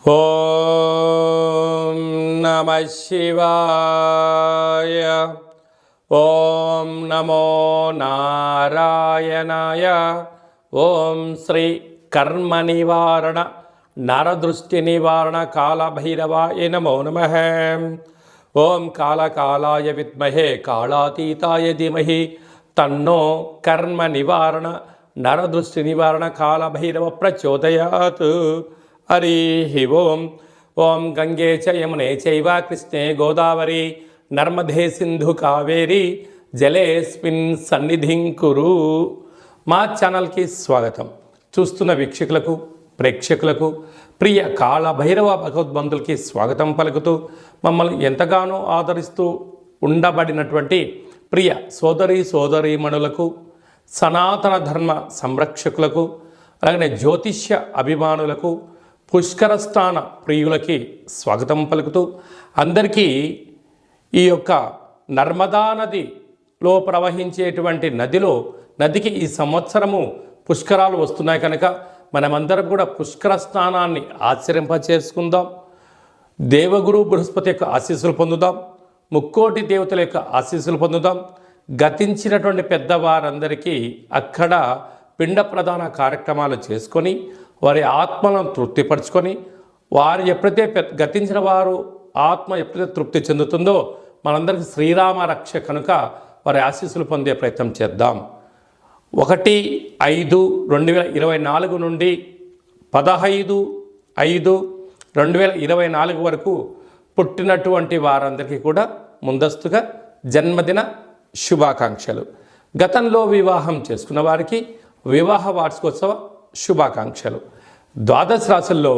ఓం నమః శివాయ. ఓం నమో నారాయణాయ. ఓం శ్రీ కర్మ నివారణ నరదృష్టి నివారణ కాళభైరవాయ నమో నమః. ఓం కాళకాలాయ విద్మహే కాళాతీతాయ ధీమహి తన్నో కర్మ నివారణ నరదృష్టి నివారణ కాళభైరవ ప్రచోదయాత్. హరి ఓం. ఓం గంగే చ యమునే చైవ కృష్ణే గోదావరి నర్మదే సింధు కావేరి జలేస్మిన్ సన్నిధిం కురు. మా ఛానల్కి స్వాగతం. చూస్తున్న వీక్షకులకు ప్రేక్షకులకు ప్రియ కాళభైరవ భగవద్బంధులకి స్వాగతం పలుకుతూ మమ్మల్ని ఎంతగానో ఆదరిస్తూ ఉండబడినటువంటి ప్రియ సోదరీమణులకు సనాతన ధర్మ సంరక్షకులకు అలాగనే జ్యోతిష్య అభిమానులకు పుష్కర స్నాన ప్రియులకి స్వాగతం పలుకుతూ అందరికీ ఈ యొక్క నర్మదా నదిలో ప్రవహించేటువంటి నదికి ఈ సంవత్సరము పుష్కరాలు వస్తున్నాయి కనుక మనమందరం కూడా పుష్కర స్నానాన్ని ఆచరింపచేసుకుందాం. దేవగురు బృహస్పతి యొక్క ఆశీస్సులు పొందుదాం. ముక్కోటి దేవతల యొక్క ఆశీస్సులు పొందుదాం. గతించినటువంటి పెద్దవారందరికీ అక్కడ పిండ ప్రధాన కార్యక్రమాలు చేసుకొని వారి ఆత్మలను తృప్తిపరచుకొని వారు ఎప్పుడైతే గతించిన వారు ఆత్మ ఎప్పుడైతే తృప్తి చెందుతుందో మనందరికీ శ్రీరామ రక్ష కనుక వారి ఆశీస్సులు పొందే ప్రయత్నం చేద్దాం. 1/5/2024 నుండి 15/5/2024 వరకు పుట్టినటువంటి వారందరికీ కూడా ముందస్తుగా జన్మదిన శుభాకాంక్షలు. గతంలో వివాహం చేసుకున్న వారికి వివాహ వార్షికోత్సవ శుభాకాంక్షలు. ద్వాదశ రాశుల్లో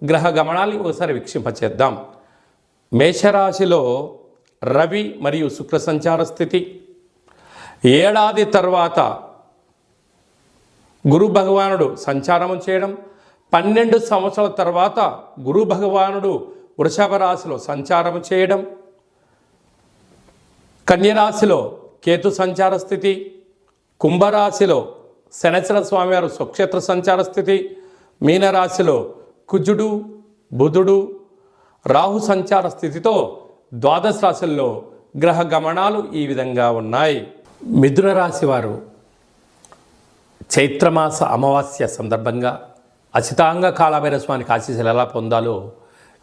గ్రహ గమనాన్ని ఒకసారి వీక్షింపచేద్దాం. మేషరాశిలో రవి మరియు శుక్ర సంచార స్థితి. ఏడాది తర్వాత గురు భగవానుడు సంచారం చేయడం, 12 సంవత్సరాల తర్వాత గురు భగవానుడు వృషభ రాశిలో సంచారం చేయడం, కన్యరాశిలో కేతు సంచార స్థితి, కుంభరాశిలో శనిచర స్వామివారు స్వక్షేత్ర సంచార స్థితి, మీనరాశిలో కుజుడు బుధుడు రాహు సంచార స్థితితో ద్వాదశ రాశుల్లో గ్రహ గమనాలు ఈ విధంగా ఉన్నాయి. మిథున రాశి వారు చైత్రమాస అమావాస్య సందర్భంగా అచితాంగ కాళభైరవ స్వామికి ఆశీస్సులు ఎలా పొందాలో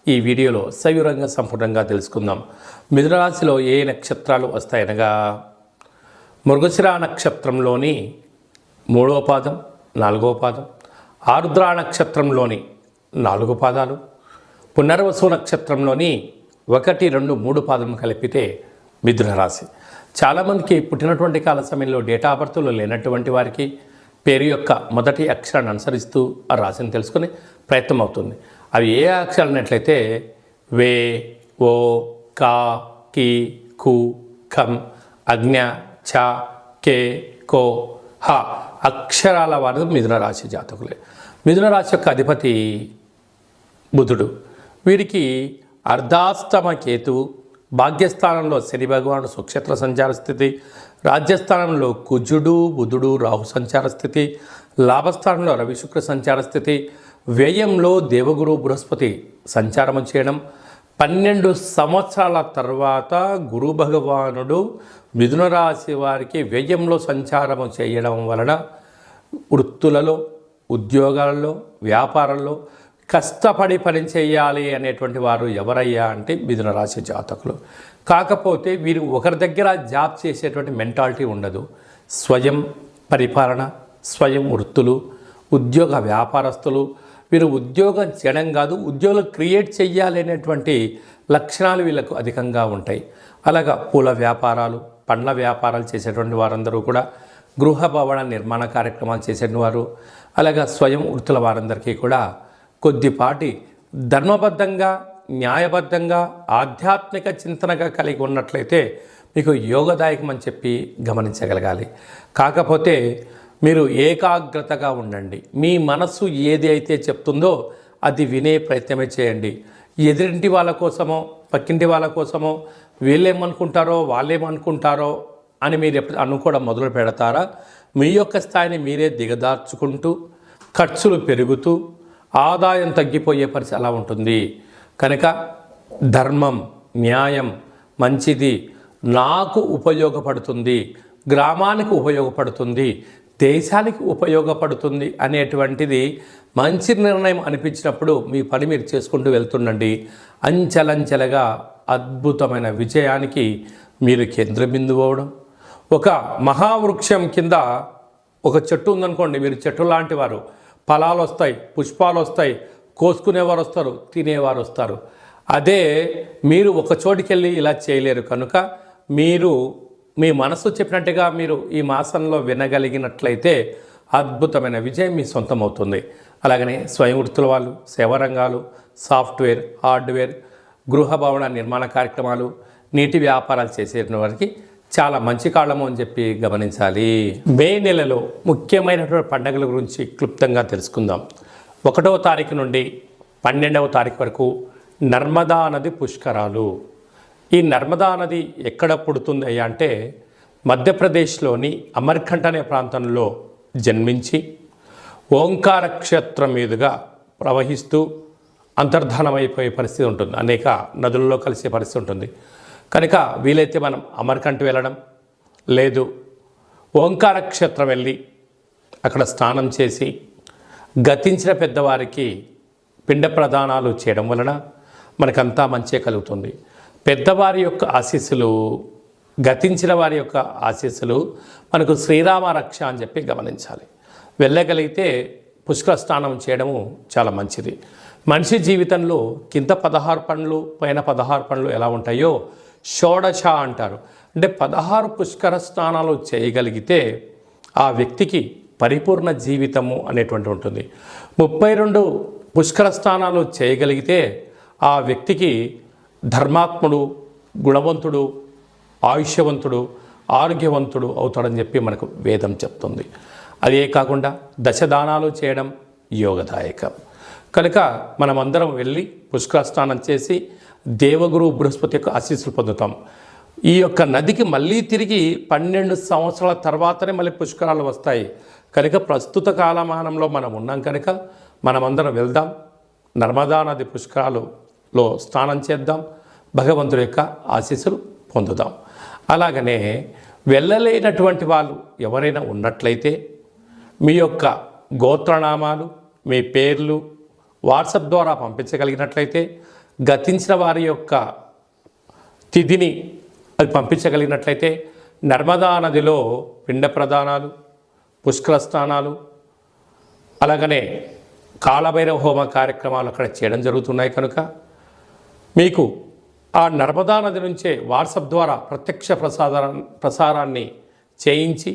ఈ వీడియోలో సవివరంగా సంపూర్ణంగా తెలుసుకుందాం. మిథున రాశిలో ఏ నక్షత్రాలు వస్తాయనగా మృగశిర నక్షత్రంలోని 3వ పాదం 4వ పాదం, ఆరుద్ర నక్షత్రంలోని 4 పాదాలు, పునర్వసు నక్షత్రంలోని 1, 2, 3 పాదం కలిపితే మిథున రాశి. చాలామందికి పుట్టినటువంటి కాల సమయంలో డేటా ఆఫ్ బర్త్లో లేనటువంటి వారికి పేరు యొక్క మొదటి అక్షరాన్ని అనుసరిస్తూ ఆ రాశిని తెలుసుకునే ప్రయత్నం అవుతుంది. అవి ఏ అక్షరాలు అన్నట్లయితే వే, ఓ, కా, కి, కు, ఖం, అజ్ఞ, ఛ, కే, కో, హ అక్షరాల వారు మిథున రాశి జాతకులే. మిథున రాశి యొక్క అధిపతి బుధుడు. వీరికి అర్ధాష్టమ కేతువు, భాగ్యస్థానంలో శని భగవానుడు స్వక్షేత్ర సంచార స్థితి, రాజ్యస్థానంలో కుజుడు బుధుడు రాహు సంచార స్థితి, లాభస్థానంలో రవి శుక్ర సంచార స్థితి, వ్యయంలో దేవగురు బృహస్పతి సంచారం చేయడం, 12 సంవత్సరాల తర్వాత గురు భగవానుడు మిథున రాశి వారికి వ్యయంలో సంచారము చేయడం వలన వృత్తులలో ఉద్యోగాలలో వ్యాపారంలో కష్టపడి పని చేయాలి అనేటువంటి వారు ఎవరయ్యా అంటే మిథున రాశి జాతకులు. కాకపోతే వీరు ఒకరి దగ్గర జాబ్ చేసేటువంటి మెంటాలిటీ ఉండదు. స్వయం పరిపాలన, స్వయం వృత్తులు, ఉద్యోగ వ్యాపారస్తులు. వీరు ఉద్యోగం చేయడం కాదు, ఉద్యోగాలు క్రియేట్ చేయాలి అనేటువంటి లక్షణాలు వీళ్ళకు అధికంగా ఉంటాయి. అలాగా పూల వ్యాపారాలు, పండ్ల వ్యాపారాలు చేసేటువంటి వారందరూ కూడా, గృహ భవన నిర్మాణ కార్యక్రమాలు చేసేటువంటి వారు, అలాగా స్వయం వృత్తుల వారందరికీ కూడా కొద్దిపాటి ధర్మబద్ధంగా న్యాయబద్ధంగా ఆధ్యాత్మిక చింతనగా కలిగి ఉన్నట్లయితే మీకు యోగదాయకం అని చెప్పి గమనించగలగాలి. కాకపోతే మీరు ఏకాగ్రతగా ఉండండి. మీ మనస్సు ఏది అయితే చెప్తుందో అది వినే ప్రయత్నమే చేయండి. ఎదురింటి వాళ్ళ కోసమో పక్కింటి వాళ్ళ కోసమో వీళ్ళేమనుకుంటారో వాళ్ళేమనుకుంటారో అని మీరు ఎప్పుడు అనుకోవడం మొదలు పెడతారా? మీ యొక్క స్థాయిని మీరే దిగదార్చుకుంటూ ఖర్చులు పెరుగుతూ ఆదాయం తగ్గిపోయే పరిస్థితి అలా ఉంటుంది. కనుక ధర్మం, న్యాయం, మంచిది, నాకు ఉపయోగపడుతుంది, గ్రామానికి ఉపయోగపడుతుంది, దేశానికి ఉపయోగపడుతుంది అనేటువంటిది మంచి నిర్ణయం అనిపించినప్పుడు మీ పని మీరు చేసుకుంటూ వెళ్తుండండి. అంచెలంచెలుగా అద్భుతమైన విజయానికి మీరు కేంద్రబిందువు అవ్వడం. ఒక మహావృక్షం కింద ఒక చెట్టు ఉందనుకోండి, మీరు చెట్టు లాంటి వారు, ఫలాలు వస్తాయి, పుష్పాలు వస్తాయి, కోసుకునేవారు వస్తారు, తినేవారు వస్తారు. అదే మీరు ఒక చోటికి వెళ్ళి ఇలా చేయలేరు. కనుక మీరు మీ మనసు చెప్పినట్టుగా మీరు ఈ మాసంలో వినగలిగినట్లయితే అద్భుతమైన విజయం మీ సొంతం అవుతుంది. అలాగనే స్వయం వృత్తుల వాళ్ళు, సేవారంగాలు, సాఫ్ట్వేర్, హార్డ్వేర్, గృహ భవన నిర్మాణ కార్యక్రమాలు, నీటి వ్యాపారాలు చేసే వారికి చాలా మంచి కాలము అని చెప్పి గమనించాలి. మే నెలలో ముఖ్యమైనటువంటి పండుగల గురించి క్లుప్తంగా తెలుసుకుందాం. 1వ తారీఖు నుండి 12వ తారీఖు వరకు నర్మదా నది పుష్కరాలు. ఈ నర్మదా నది ఎక్కడ పుడుతుంది అంటే మధ్యప్రదేశ్లోని అమర్కంఠ్ అనే ప్రాంతంలో జన్మించి ఓంకార క్షేత్రం మీదుగా ప్రవహిస్తూ అంతర్ధానమైపోయే పరిస్థితి ఉంటుంది. అనేక నదులలో కలిసే పరిస్థితి ఉంటుంది. కనుక వీలైతే మనం అమర్కంఠ్ వెళ్ళడం, లేదు ఓంకార క్షేత్రం వెళ్ళి అక్కడ స్నానం చేసి గతించిన పెద్దవారికి పిండ ప్రదానాలు చేయడం వలన మనకంతా మంచే కలుగుతుంది. పెద్దవారి యొక్క ఆశీస్సులు, గతించిన వారి యొక్క ఆశీస్సులు మనకు శ్రీరామ రక్ష అని చెప్పి గమనించాలి. వెళ్ళగలిగితే పుష్కర స్నానం చేయడము చాలా మంచిది. మనిషి జీవితంలో కింద 16 పండ్లు, పైన 16 పండ్లు ఎలా ఉంటాయో షోడశ అంటారు. అంటే 16 పుష్కర స్నానాలు చేయగలిగితే ఆ వ్యక్తికి పరిపూర్ణ జీవితము అనేటువంటి ఉంటుంది. 32 పుష్కర స్నానాలు చేయగలిగితే ఆ వ్యక్తికి ధర్మాత్ముడు, గుణవంతుడు, ఆయుష్యవంతుడు, ఆరోగ్యవంతుడు అవుతాడని చెప్పి మనకు వేదం చెప్తుంది. అదే కాకుండా దశదానాలు చేయడం యోగదాయకం. కనుక మనమందరం వెళ్ళి పుష్కర స్నానం చేసి దేవగురు బృహస్పతి యొక్క ఆశీస్సులు పొందుతాం. ఈ యొక్క నదికి మళ్ళీ తిరిగి 12 సంవత్సరాల తర్వాతనే మళ్ళీ పుష్కరాలు వస్తాయి. కనుక ప్రస్తుత కాలమానంలో మనం ఉన్నాం. కనుక మనమందరం వెళ్దాం, నర్మదా నది పుష్కరాలలో స్నానం చేద్దాం, భగవంతుడి యొక్క ఆశీస్సులు పొందుదాం. అలాగనే వెళ్ళలేనటువంటి వాళ్ళు ఎవరైనా ఉన్నట్లయితే మీ యొక్క గోత్రనామాలు, మీ పేర్లు వాట్సాప్ ద్వారా పంపించగలిగినట్లయితే, గతించిన వారి యొక్క తిథిని అది పంపించగలిగినట్లయితే నర్మదా నదిలో పిండ ప్రదానాలు, పుష్కర స్నానాలు, అలాగనే కాళభైరవ హోమ కార్యక్రమాలు అక్కడ చేయడం జరుగుతున్నాయి. కనుక మీకు ఆ నర్మదా నది నుంచే వాట్సాప్ ద్వారా ప్రత్యక్ష ప్రసారాన్ని చేయించి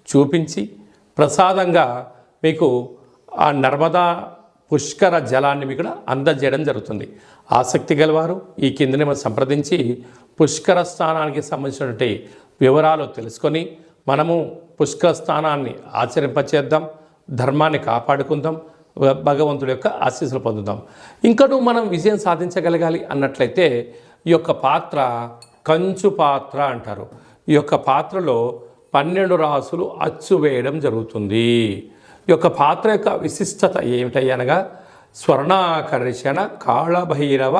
చూపించి ప్రసాదంగా మీకు ఆ నర్మదా పుష్కర జలాన్ని మీకు అందజేయడం జరుగుతుంది. ఆసక్తి గలవారు ఈ కిందనే మనం సంప్రదించి పుష్కర స్నానానికి సంబంధించినటువంటి వివరాలు తెలుసుకొని మనము పుష్కర స్నానాన్ని ఆచరింపచేద్దాం, ధర్మాన్ని కాపాడుకుందాం, భగవంతుడి యొక్క ఆశీస్సులు పొందుదాం. ఇంకనూ మనం విజయం సాధించగలగాలి అన్నట్లయితే ఈ యొక్క పాత్ర కంచు పాత్ర అంటారు. ఈ యొక్క పాత్రలో 12 రాసులు అచ్చు వేయడం జరుగుతుంది. ఈ యొక్క పాత్ర యొక్క విశిష్టత ఏమిటనగా స్వర్ణాకర్షణ కాళభైరవ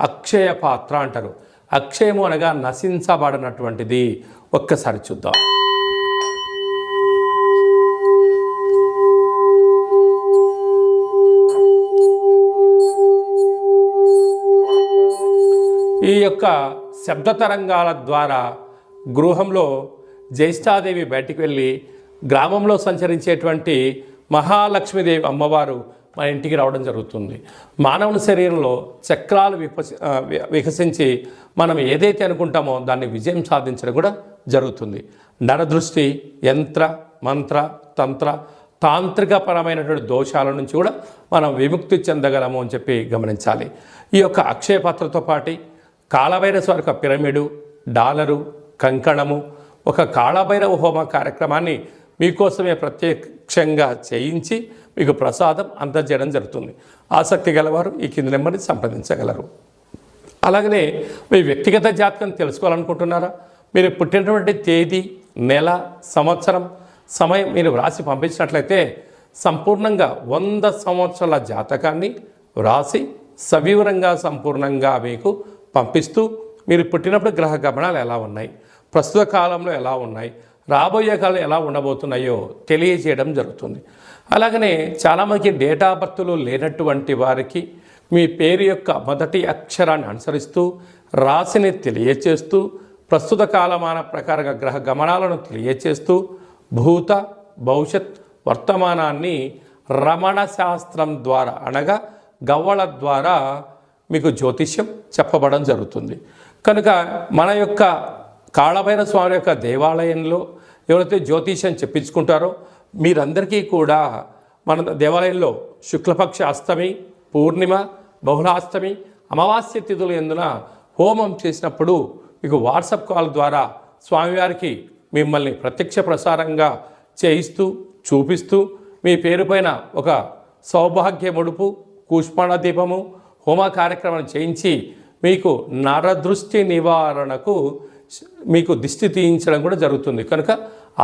అక్షయ పాత్ర అంటారు. అక్షయము అనగా నశించబడినటువంటిది. ఒక్కసారి చూద్దాం. ఈ యొక్క శబ్ద తరంగాల ద్వారా గృహంలో జ్యేష్ఠాదేవి బయటికి వెళ్ళి గ్రామంలో సంచరించేటువంటి మహాలక్ష్మీదేవి అమ్మవారు మన ఇంటికి రావడం జరుగుతుంది. మానవుని శరీరంలో చక్రాలు వికసించి మనం ఏదైతే అనుకుంటామో దాన్ని విజయం సాధించడం కూడా జరుగుతుంది. నరదృష్టి, యంత్ర, మంత్ర, తంత్ర, తాంత్రికపరమైనటువంటి దోషాల నుంచి కూడా మనం విముక్తి చెందగలము అని చెప్పి గమనించాలి. ఈ యొక్క అక్షయ పాత్రతో పాటు కాళభైరవ యొక్క పిరమిడు, డాలరు, కంకణము, ఒక కాళభైరవ హోమ కార్యక్రమాన్ని మీకోసమే ప్రత్యక్షంగా చేయించి మీకు ప్రసాదం అందజేయడం జరుగుతుంది. ఆసక్తి గలవారు ఈ కింది నెంబర్ని సంప్రదించగలరు. అలాగనే మీ వ్యక్తిగత జాతకం తెలుసుకోవాలనుకుంటున్నారా? మీరు పుట్టినటువంటి తేదీ, నెల, సంవత్సరం, సమయం మీరు వ్రాసి పంపించినట్లయితే సంపూర్ణంగా 100 సంవత్సరాల జాతకాన్ని వ్రాసి సవివరంగా సంపూర్ణంగా మీకు పంపిస్తూ మీరు పుట్టినప్పుడు గ్రహ గమనాలు ఎలా ఉన్నాయి, ప్రస్తుత కాలంలో ఎలా ఉన్నాయి, రాబోయే కాలం ఎలా ఉండబోతున్నాయో తెలియజేయడం జరుగుతుంది. అలాగనే చాలామందికి డేట్ ఆఫ్ బర్త్లు లేనటువంటి వారికి మీ పేరు యొక్క మొదటి అక్షరాన్ని అనుసరిస్తూ రాశిని తెలియచేస్తూ ప్రస్తుత కాలమాన ప్రకారంగా గ్రహ గమనాలను తెలియచేస్తూ భూత భవిష్యత్ వర్తమానాన్ని రమణ శాస్త్రం ద్వారా అనగా గవ్వల ద్వారా మీకు జ్యోతిష్యం చెప్పబడడం జరుగుతుంది. కనుక మన యొక్క కాళభైరవ స్వామి యొక్క దేవాలయంలో ఎవరైతే జ్యోతిష్యం చెప్పించుకుంటారో మీరందరికీ కూడా మన దేవాలయంలో శుక్లపక్ష అష్టమి, పూర్ణిమ, బహుళాష్టమి, అమావాస్య తిథుల యందున హోమం చేసినప్పుడు మీకు వాట్సాప్ కాల్ ద్వారా స్వామివారికి మిమ్మల్ని ప్రత్యక్ష ప్రసారంగా చేయిస్తూ చూపిస్తూ మీ పేరు పైన ఒక సౌభాగ్య ముడుపు, కూష్మాణ దీపము, హోమ కార్యక్రమం చేయించి మీకు నరదృష్టి నివారణకు మీకు దిష్టి తీయించడం కూడా జరుగుతుంది. కనుక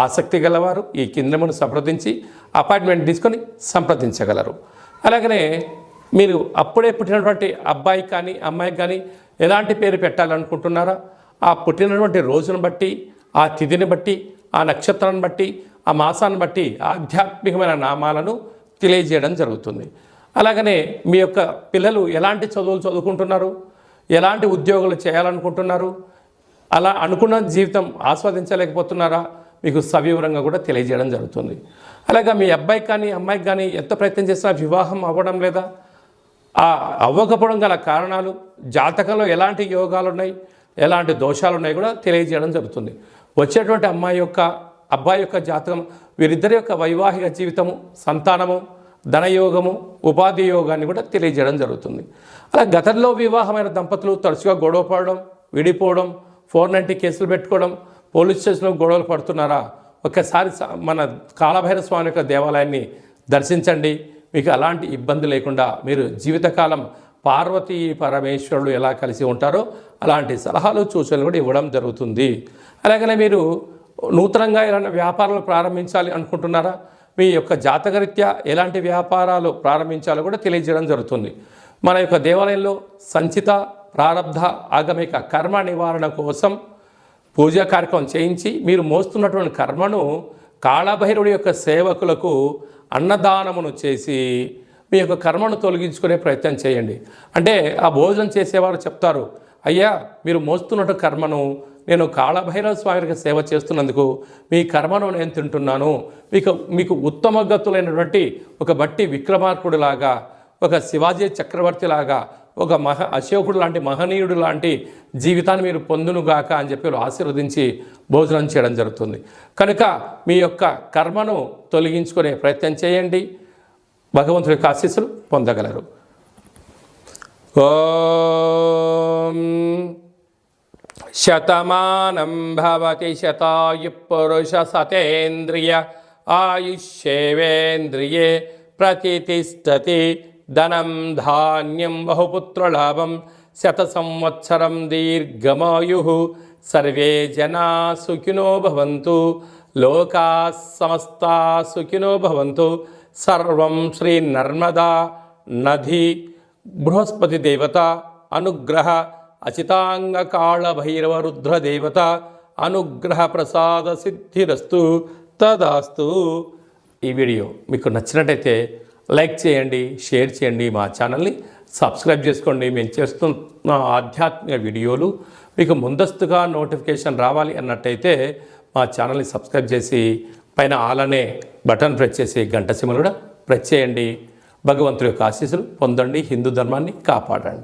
ఆసక్తి గలవారు ఈ కిందమును సంప్రదించి అపాయింట్మెంట్ తీసుకొని సంప్రదించగలరు. అలాగనే మీరు అప్పుడే పుట్టినటువంటి అబ్బాయి కానీ అమ్మాయికి కానీ ఎలాంటి పేరు పెట్టాలనుకుంటున్నారా ఆ పుట్టినటువంటి రోజును బట్టి, ఆ తిథిని బట్టి, ఆ నక్షత్రాన్ని బట్టి, ఆ మాసాన్ని బట్టి ఆధ్యాత్మికమైన నామాలను తెలియజేయడం జరుగుతుంది. అలాగనే మీ యొక్క పిల్లలు ఎలాంటి చదువులు చదువుకుంటున్నారు, ఎలాంటి ఉద్యోగాలు చేయాలనుకుంటున్నారు, అలా అనుకున్న జీవితం ఆస్వాదించలేకపోతున్నారా మీకు సవివరంగా కూడా తెలియజేయడం జరుగుతుంది. అలాగే మీ అబ్బాయికి కానీ అమ్మాయికి కానీ ఎంత ప్రయత్నం చేసినా వివాహం అవ్వడం లేదా, ఆ అవ్వకపోవడం గల కారణాలు, జాతకంలో ఎలాంటి యోగాలు ఉన్నాయి, ఎలాంటి దోషాలు ఉన్నాయి కూడా తెలియజేయడం జరుగుతుంది. వచ్చేటువంటి అమ్మాయి యొక్క అబ్బాయి యొక్క జాతకం వీరిద్దరి యొక్క వైవాహిక జీవితము, సంతానము, ధనయోగము, ఉపాధి యోగాన్ని కూడా తెలియజేయడం జరుగుతుంది. అలా గతంలో వివాహమైన దంపతులు తరచుగా గొడవ పడడం, విడిపోవడం, 490 కేసులు పెట్టుకోవడం, పోలీస్ స్టేషన్లో గొడవలు పడుతున్నారా ఒక్కసారి మన కాళభైరవ స్వామి యొక్క దేవాలయాన్ని దర్శించండి. మీకు అలాంటి ఇబ్బంది లేకుండా మీరు జీవితకాలం పార్వతీ పరమేశ్వరులు ఎలా కలిసి ఉంటారో అలాంటి సలహాలు సూచనలు కూడా ఇవ్వడం జరుగుతుంది. అలాగనే మీరు నూతనంగా ఏదైనా వ్యాపారాలు ప్రారంభించాలి అనుకుంటున్నారా, మీ యొక్క జాతకరీత్యా ఎలాంటి వ్యాపారాలు ప్రారంభించాలో కూడా తెలియజేయడం జరుగుతుంది. మన యొక్క దేవాలయంలో సంచిత, ప్రారబ్ధ, ఆగమిక కర్మ నివారణ కోసం పూజా కార్యక్రమం చేయించి మీరు మోస్తున్నటువంటి కర్మను కాళభైరవుడి యొక్క సేవకులకు అన్నదానమును చేసి మీ యొక్క కర్మను తొలగించుకునే ప్రయత్నం చేయండి. అంటే ఆ భోజనం చేసేవారు చెప్తారు, అయ్యా మీరు మోస్తున్నట్టు కర్మను నేను కాళభైరవ స్వామికి సేవ చేస్తున్నందుకు మీ కర్మను నేను తింటున్నాను, మీకు ఉత్తమ గతులైనటువంటి ఒక బట్టి విక్రమార్కుడిలాగా, ఒక శివాజీ చక్రవర్తి లాగా, ఒక అశోకుడు లాంటి మహనీయుడు లాంటి జీవితాన్ని మీరు పొందునుగాక అని చెప్పి ఆశీర్వదించి భోజనం చేయడం జరుగుతుంది. కనుక మీ యొక్క కర్మను తొలగించుకునే ప్రయత్నం చేయండి, భగవంతుడి యొక్క ఆశీస్సులు పొందగలరు. ఓం శతమానం భవతి శతాయు పురుష సతేంద్రియ ఆయుష్యేవేంద్రియే ప్రతిష్టతి ధనం ధాన్యం బహుపుత్రలాభం శత సంవత్సరం దీర్ఘమాయు సర్వే జనా సుఖినో భవంతు లోకా సమస్తా సుఖినో భవంతు. సర్వం శ్రీ నర్మదా నది బృహస్పతి దేవత అనుగ్రహ అచితాంగ కాళభైరవ రుద్రదేవత అనుగ్రహ ప్రసాద సిద్ధిరస్తు తదాస్తు. ఈ వీడియో మీకు నచ్చినట్టయితే లైక్ చేయండి, షేర్ చేయండి, మా ఛానల్ని సబ్స్క్రైబ్ చేసుకోండి. మేము చేస్తున్న ఆధ్యాత్మిక వీడియోలు మీకు ముందస్తుగా నోటిఫికేషన్ రావాలి అన్నట్టయితే మా ఛానల్ని సబ్స్క్రైబ్ చేసి పైన ఆల్ అనే బటన్ ప్రెస్ చేసి గంట సింబల్ కూడా ప్రెస్ చేయండి. భగవంతుడి యొక్క ఆశీస్సులు పొందండి, హిందూ ధర్మాన్ని కాపాడండి.